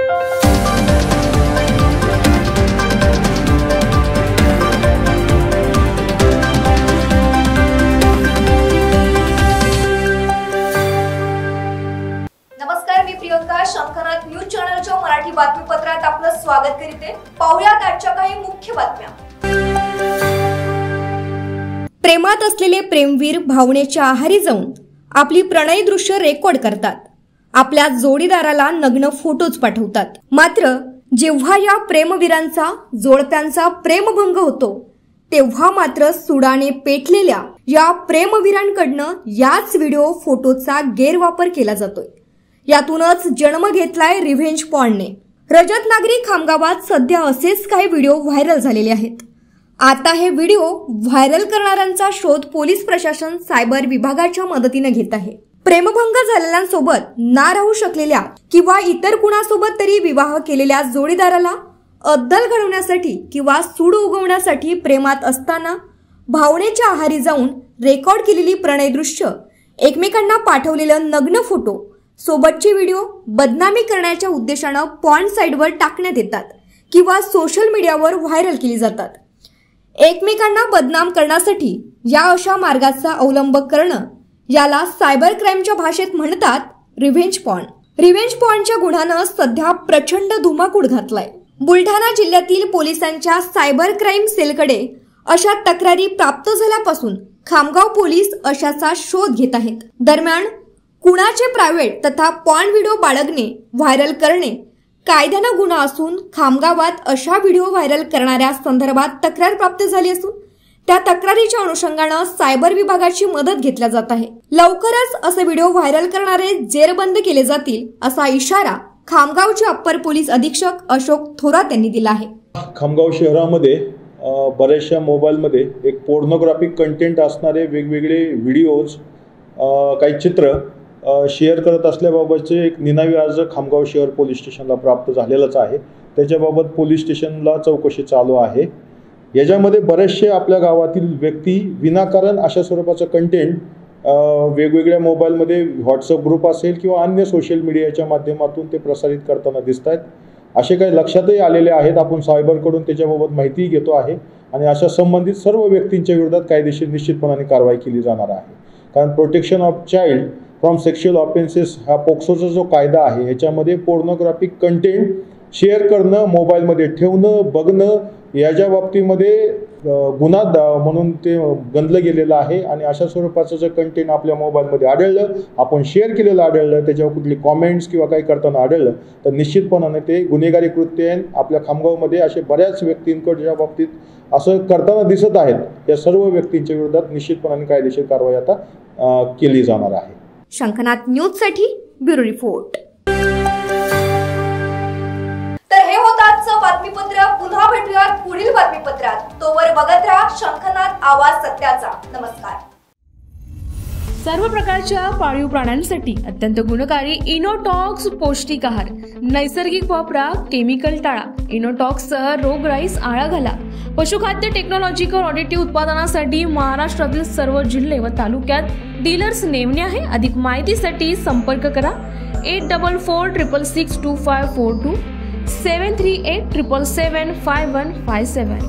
नमस्कार, मी प्रियंका. शंखनाथ न्यूज चॅनलच्या मराठी बातमीपत्रात आपलं स्वागत करते. पाहुयात आजच्या काही मुख्य बातम्या. प्रेमात असलेले प्रेमवीर भावनेच्या आहारी जाऊन आपली प्रणय दृश्य रेकॉर्ड करतात. आपल्या जोडीदाराला नग्न फोटोज पाठवतात. मात्र जेव्हा या प्रेमवीरांचा जोडप्यांचा प्रेमभंग होतो तेव्हा मात्र सुडाने पेटलेल्या या प्रेमवीरांकडनं याच व्हिडिओ फोटोचा गैरवापर केला जातोय. यातूनच जन्म घेतलाय रिव्हेंज पॉर्नने. रजत नागरी खामगावात सध्या असेच काही व्हिडिओ व्हायरल झालेले आहेत. आता हे व्हिडिओ व्हायरल करणाऱ्यांचा शोध पोलीस प्रशासन सायबर विभागाच्या मदतीने घेत आहे. प्रेमभंग झालेल्यांसोबत ना राहू शकलेल्या किंवा इतर कुणासोबत तरी विवाह केलेल्या जोडीदाराला अद्दल घडवण्यासाठी किंवा सूड उगवण्यासाठी प्रेमात असताना भावनेच्या आहारी जाऊन रेकॉर्ड केलेली प्रणय दृश्य, एकमेकांना पाठवलेलं नग्न फोटो सोबतचे व्हिडिओ बदनामी करण्याच्या उद्देशानं पॉर्न साईटवर टाकण्यात येतात किंवा सोशल मीडियावर व्हायरल केली जातात. एकमेकांना बदनाम करण्यासाठी या अशा मार्गाचा अवलंब करणं याला सायबर क्राईमच्या भाषेत म्हणतात रिव्हेंज पॉर्न. रिव्हेंज पॉर्नच्या गुन्ह्यानं सध्या प्रचंड धुमाकूळ घातलाय. बुलढाणा जिल्ह्यातील पोलिसांच्या सायबर क्राईम सेलकडे अशा तक्रारी प्राप्त झाल्यापासून खामगाव पोलीस अशाचा शोध घेत आहेत. दरम्यान कुणाचे प्रायव्हेट तथा पॉर्न व्हिडिओ बाळगणे, व्हायरल करणे कायद्यानं गुन्हा असून खामगावात अशा व्हिडिओ व्हायरल करणाऱ्या संदर्भात तक्रार प्राप्त झाली असून त्या तक्रारीच्या अनुषंगानं सायबर विभागाची मदत घेतल्या जात आहे. लवकरच असे व्हिडिओ व्हायरल करणारे जेरबंद केले जातील असा इशारा खामगावचे अप्पर पोलीस अधीक्षक अशोक थोरात यांनी दिला आहे. खामगाव शहरामध्ये बऱ्याचशा मोबाईलमध्ये एक पोर्नोग्राफिक कंटेंट असणारे वेगवेगळे व्हिडिओज, काही चित्र शेअर करत असल्याबाबतचे एक निनावी अर्ज खामगाव शहर पोलीस स्टेशनला प्राप्त झालेलाच आहे. त्याच्याबाबत पोलीस स्टेशनला चौकशी चालू आहे. याच्यामध्ये बरेचसे आपल्या गावातील व्यक्ती विनाकारण अशा स्वरूपाचं कंटेंट वेगवेगळ्या मोबाईलमध्ये व्हॉट्सअप ग्रुप असेल किंवा अन्य सोशल मीडियाच्या माध्यमातून ते प्रसारित करताना दिसत आहेत. असे काही लक्षातही आलेले आहेत. आपण सायबरकडून त्याच्याबाबत माहितीही घेतो आहे आणि अशा संबंधित सर्व व्यक्तींच्या विरोधात कायदेशीर निश्चितपणाने कारवाई केली जाणार आहे. कारण protection of child from sexual offences हा पोक्सोचा जो कायदा आहे याच्यामध्ये पोर्नोग्राफिक कंटेंट शेअर करणं, मोबाईलमध्ये ठेवणं, बघणं याच्या बाबतीमध्ये गुन्हा म्हणून ते गणलं गेलेलं आहे. आणि अशा स्वरूपाचं जर कंटेंट आपल्या मोबाईलमध्ये आढळलं, आपण शेअर केलेलं आढळलं, त्याच्यावर कुठली कॉमेंट्स किंवा काही करताना आढळलं तर निश्चितपणाने ते गुन्हेगारी कृत्य आहे. आपल्या खामगावमध्ये असे बऱ्याच व्यक्तींकडच्या बाबतीत असं करताना दिसत आहेत. या सर्व व्यक्तींच्या विरोधात निश्चितपणाने कायदेशीर कारवाई आता केली जाणार आहे. शंखनाथ न्यूजसाठी ब्युरो रिपोर्ट. तर हे होतं आजचं बातमीपत्र. पुन्हा भेटूयात पुढील बातमीपत्रात. तोवर बघत राहा शंखनाथ आवाज सत्याचा. नमस्कार. सर्व प्रकारच्या पाळीव प्राण्यांसाठी अत्यंत गुणकारी इनोटॉक्स पौष्टिक आहार. नैसर्गिक वापरा, केमिकल टाळा. इनोटॉक्ससह रोगराईस आळा घाला. पशुखाद्य टेक्नॉलॉजिकल ऑडिटिव्ह उत्पादनासाठी महाराष्ट्रातील सर्व जिल्हे व तालुक्यात डीलर्स नेमणे आहे. अधिक माहितीसाठी संपर्क करा 8446625542 738775157.